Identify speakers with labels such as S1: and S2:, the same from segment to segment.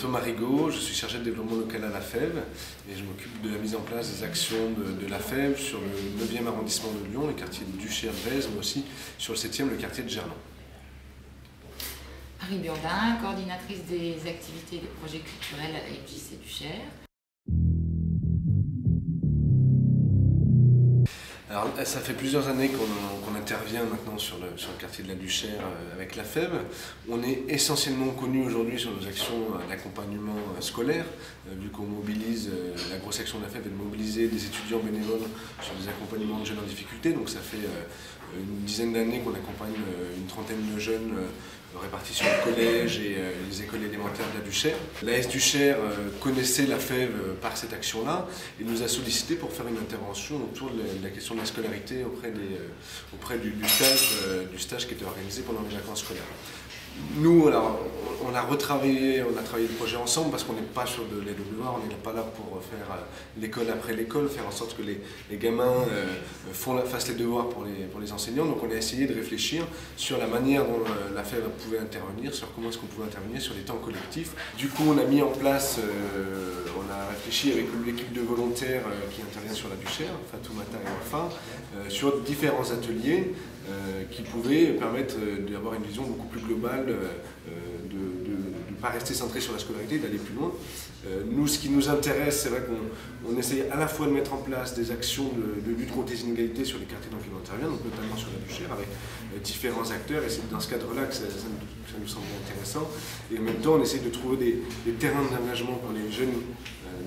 S1: Thomas Rigaud, je suis chargé de développement local à la Fève et je m'occupe de la mise en place des actions de la Fève sur le 9e arrondissement de Lyon, le quartier de Duchère-Vèze, mais aussi sur le 7e, le quartier de Gerland.
S2: Marie Burdin, coordinatrice des activités et des projets culturels à MJC Duchère.
S1: Alors, ça fait plusieurs années qu'on intervient maintenant sur le quartier de la Duchère avec la Fève. On est essentiellement connu aujourd'hui sur nos actions d'accompagnement scolaire, vu qu'on mobilise, la grosse action de la Fève est de mobiliser des étudiants bénévoles sur des accompagnements de jeunes en difficulté. Donc ça fait une dizaine d'années qu'on accompagne une trentaine de jeunes répartis sur le collège et les écoles élémentaires de la Duchère. L'AS Duchère connaissait la Fève par cette action-là et nous a sollicité pour faire une intervention autour de la question de la scolarité auprès du stage qui était organisé pendant les vacances scolaires. Nous, alors, on a travaillé le projet ensemble parce qu'on n'est pas sur de l'aide aux devoirs, on n'est pas là pour faire l'école après l'école, faire en sorte que les gamins fassent les devoirs pour les enseignants. Donc on a essayé de réfléchir sur la manière dont la Fève pouvait intervenir, sur comment est-ce qu'on pouvait intervenir sur les temps collectifs. Du coup, on a mis en place, on a réfléchi avec l'équipe de volontaires qui intervient sur la Duchère, Fatoumata et Wafa, sur différents ateliers qui pouvaient permettre d'avoir une vision beaucoup plus globale, de ne pas rester centré sur la scolarité, d'aller plus loin. Nous, ce qui nous intéresse, c'est vrai qu'on essaye à la fois de mettre en place des actions de lutte contre les inégalités sur les quartiers dans lesquels on intervient, donc notamment sur la Duchère, avec différents acteurs, et c'est dans ce cadre-là que ça nous semble intéressant. Et en même temps, on essaye de trouver des terrains d'engagement pour les jeunes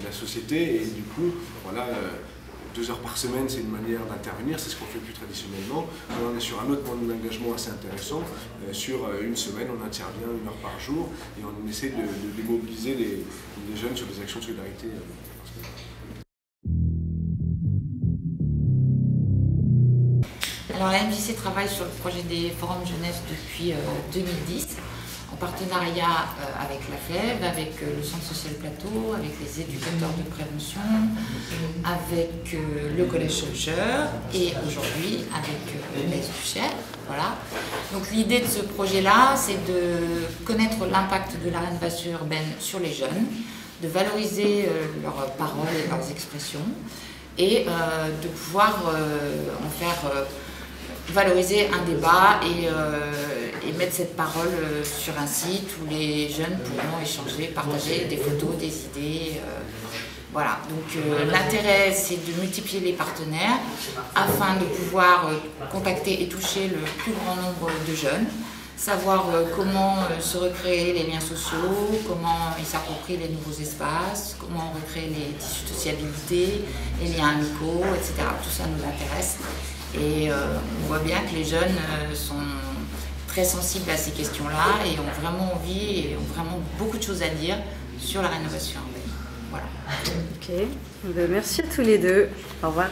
S1: de la société, et du coup, voilà, 2 heures par semaine, c'est une manière d'intervenir, c'est ce qu'on fait plus traditionnellement. On est sur un autre mode d'engagement assez intéressant. Sur une semaine, on intervient 1 heure par jour et on essaie de démobiliser les jeunes sur des actions de solidarité.
S2: Alors la MJC travaille sur le projet des forums jeunesse depuis 2010. En partenariat avec la Fève, avec le Centre social Plateau, avec les éducateurs de prévention, avec le Collège Schœlcher et aujourd'hui avec l'AS Duchère. Voilà. Donc l'idée de ce projet-là, c'est de connaître l'impact de la rénovation urbaine sur les jeunes, de valoriser leurs paroles et leurs expressions et de pouvoir en faire valoriser un débat et mettre cette parole sur un site où les jeunes pourront échanger, partager des photos, des idées. Voilà, donc l'intérêt c'est de multiplier les partenaires afin de pouvoir contacter et toucher le plus grand nombre de jeunes, savoir comment se recréer les liens sociaux, comment ils s'approprient les nouveaux espaces, comment recréer les tissus de sociabilité, les liens amicaux, etc. Tout ça nous intéresse. Et on voit bien que les jeunes sont très sensibles à ces questions-là et ont vraiment envie et ont vraiment beaucoup de choses à dire sur la rénovation urbaine. Voilà.
S3: Ok, merci à tous les deux. Au revoir.